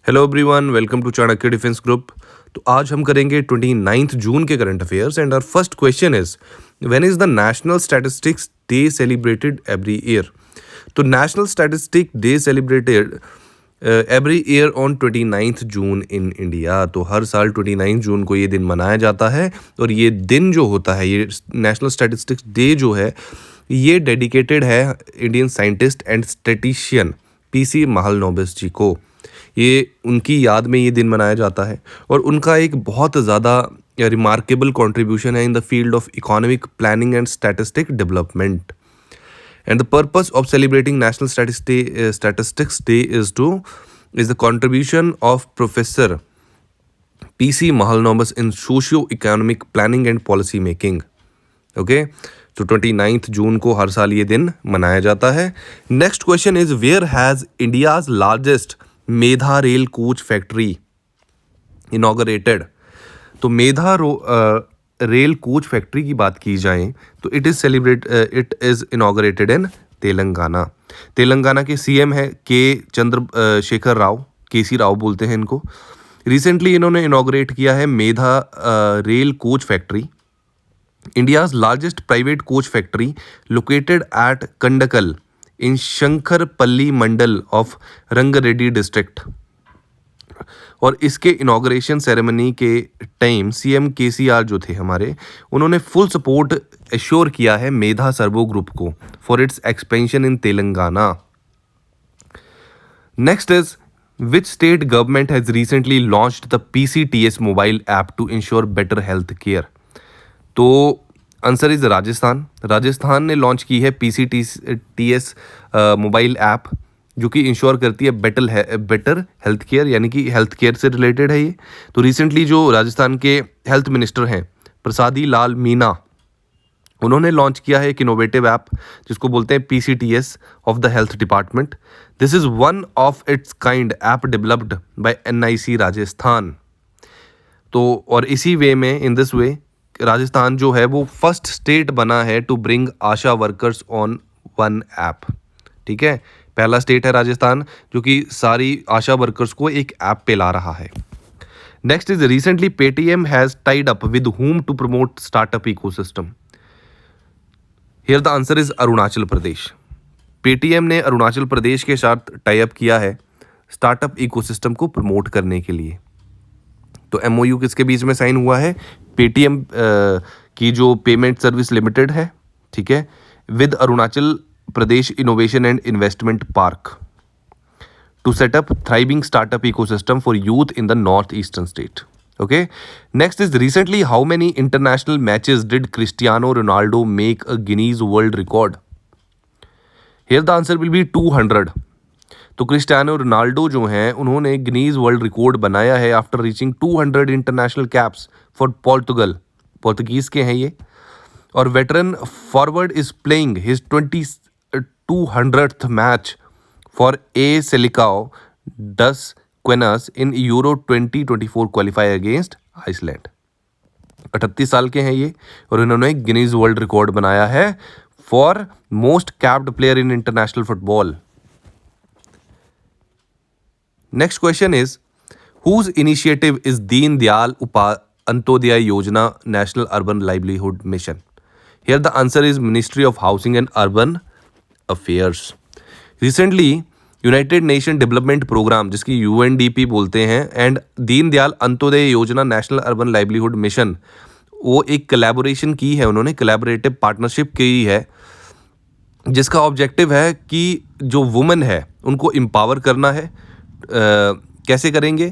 Hello everyone, welcome to Chanakya defence group. तो आज हम करेंगे 29 जून के current affairs and our first question is when is the national statistics day celebrated every year. तो national statistic day celebrated every year on 29 June in India. तो हर साल 29 जून को ये दिन मनाया जाता है और ये दिन जो होता है, ये नेशनल स्टैटिस्टिक्स डे जो है, ये डेडिकेटेड है Indian scientist and statistician PC Mahalanobis ji को। ये उनकी याद में ये दिन मनाया जाता है और उनका एक बहुत ज़्यादा रिमार्केबल कंट्रीब्यूशन है इन the field of economic planning and statistic development. And the purpose of celebrating National Statistics Day is the contribution of Professor P.C. Mahalanobis in socio-economic planning and policy making. Okay, तो 29 जून को हर साल ये दिन मनाया जाता है। Next question is where has India's largest Medha rail coach factory inaugurated. तो Medha rail coach factory की बात की जाए तो इट इज इनॉगरेटेड इन तेलंगाना। तेलंगाना के सीएम है चंद्रशेखर राव, केसी राव बोलते हैं इनको। रिसेंटली इन्होंने इनॉगरेट किया है Medha rail coach factory, India's largest private coach factory located at Kandakal in Shankarpalli mandal of Rangareddy district. और इसके इनॉग्रेशन सेरेमनी के टाइम सीएम केसीआर जो थे हमारे, उन्होंने फुल सपोर्ट एश्योर किया है मेधा सर्वो ग्रुप को for its expansion in Telangana. Next is which state government has recently launched the PCTS mobile app to ensure better health care. तो आंसर इज राजस्थान। राजस्थान ने लॉन्च की है पीसीटीएस मोबाइल ऐप जो कि ensure करती है बेटर हेल्थ केयर, यानी कि हेल्थ केयर से रिलेटेड है ये। तो रिसेंटली जो राजस्थान के हेल्थ मिनिस्टर हैं प्रसादी लाल मीना, उन्होंने लॉन्च किया है एक इनोवेटिव ऐप जिसको बोलते हैं PCTS of the health department. This is one of its kind app developed by NIC Rajasthan. तो और इसी वे में, इन दिस वे, राजस्थान जो है वो फर्स्ट स्टेट बना है to bring ASHA workers on one app. ठीक है, पहला स्टेट है राजस्थान जो कि सारी आशा वर्कर्स को एक ऐप पे ला रहा है। Next is recently Paytm has tied up with whom to promote startup ecosystem. Here the answer is Arunachal Pradesh. Paytm ने अरुणाचल प्रदेश के साथ टाई अप किया है स्टार्टअप इकोसिस्टम को प्रमोट करने के लिए। तो एमओयू किसके बीच में साइन हुआ है? पेटीएम की जो पेमेंट सर्विस लिमिटेड है, ठीक है, with Arunachal Pradesh innovation and investment park to set up thriving startup ecosystem for youth in the north eastern state. Okay, next is recently how many international matches did Cristiano Ronaldo make a Guinness world record. Here the answer will be 200। तो Cristiano Ronaldo जो हैं उन्होंने Guinness world record बनाया है after reaching 200 international caps for Portugal. Portuguese के हैं ये। और veteran forward is playing his 200th match for a Selecao das Quinas in Euro 2024 qualify against Iceland. 38 साल के हैं ये और इन्होंने गिनीज वर्ल्ड रिकॉर्ड बनाया है for most capped player in international football. Next question is, whose initiative is Deen Dayal Antyodaya Yojana National Urban Livelihood Mission? Here the answer is Ministry of Housing and Urban Affairs. Recently, United Nation Development Program, जिसकी UNDP बोलते हैं, and Deen Dayal Antyodaya योजना national urban livelihood mission, वो एक collaboration की है, उन्होंने collaborative partnership की है जिसका ऑब्जेक्टिव है कि जो वुमेन है उनको एम्पावर करना है। कैसे करेंगे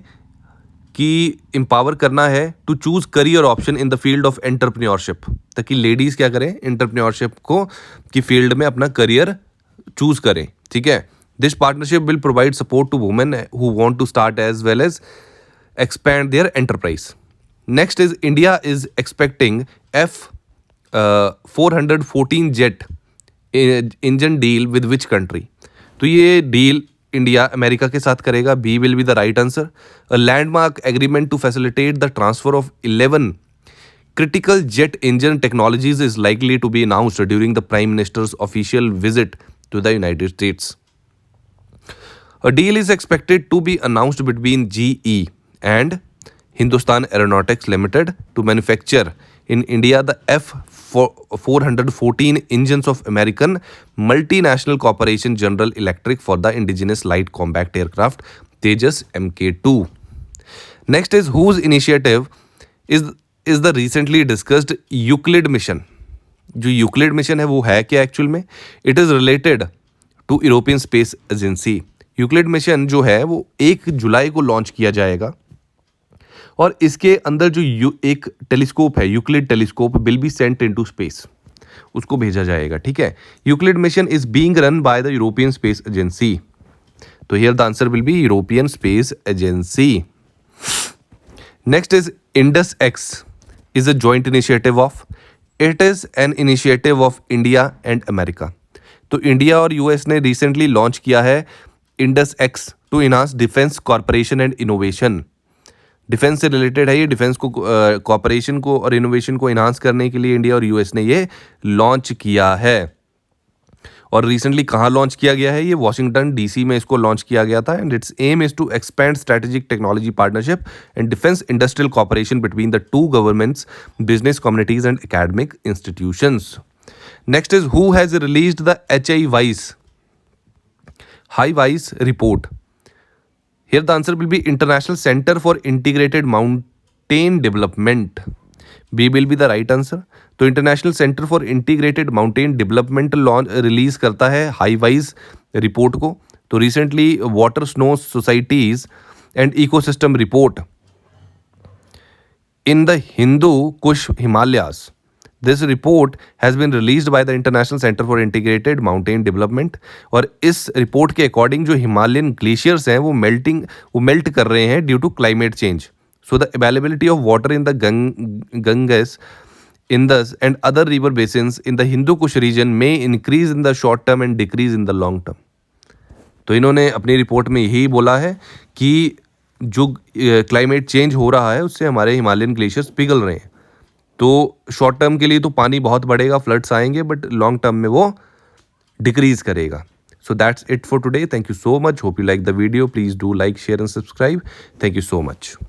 कि एम्पावर करना है to choose career option in the field of entrepreneurship, ताकि लेडीज क्या करें, एंटरप्रेन्योरशिप को की फील्ड में अपना करियर चूज करें। ठीक है, this partnership will provide support to women who want to start as well as expand their enterprise. Next is India is expecting F414 jet engine deal with which country. तो ये deal India America के साथ करेगा। B will be the right answer. A landmark agreement to facilitate the transfer of 11 critical jet engine technologies is likely to be announced during the Prime Minister's official visit to the United States. A deal is expected to be announced between GE and Hindustan Aeronautics Limited to manufacture in India the F414 engines of American multinational corporation General Electric for the indigenous light combat aircraft Tejas Mk2. Next is whose initiative is the recently discussed Euclid mission. जो Euclid mission है वो है क्या actual में? It is related to European space agency. Euclid mission जो है वो 1 जुलाई को लॉन्च किया जाएगा और इसके अंदर जो एक टेलीस्कोप है, Euclid telescope will be sent into space, उसको भेजा जाएगा. ठीक है. Euclid mission is being run by the European space Agency. तो here the answer will be European space Agency. Next is Indus X is a joint initiative of. It is an initiative of India and America. तो India और US ने recently launch किया है Indus X to enhance defence corporation and innovation. Defence से related है ये. Defence को corporation को और इनोवेशन को इनहांस करने के लिए इंडिया और यूएस ने ये लॉन्च किया है. और रिसेंटली कहाँ लॉन्च किया गया है? ये वॉशिंगटन डीसी में इसको लॉन्च किया गया था. And its aim is to expand strategic technology partnership and defence industrial corporation between the two governments, business communities and academic institutions. Next is हु has released the HI-WISE report. Here the answer will be International Center for Integrated Mountain Development. B will be the right answer. तो international centre for integrated mountain development release करता है HI-WISE report को. तो recently water snow societies and ecosystem report in the Hindu Kush Himalayas. This report has been released by the international centre for integrated mountain development. और इस report के according जो Himalayan glaciers हैं वो मेल्ट कर रहे हैं due to climate change. So the availability of water in the Ganges, Indus and other river basins in the Hindu Kush region may increase in the short term and decrease in the long term. तो इन्होंने अपनी report में यही बोला है कि जो climate change हो रहा है उससे हमारे हिमालयन ग्लेशियर्स पिघल रहे हैं. तो शॉर्ट टर्म के लिए तो पानी बहुत बढ़ेगा, फ्लड्स आएंगे, बट लॉन्ग टर्म में वो डिक्रीज करेगा. So that's it for today. Thank you so much. Hope you like the video. Please do like, share and subscribe. Thank you so much.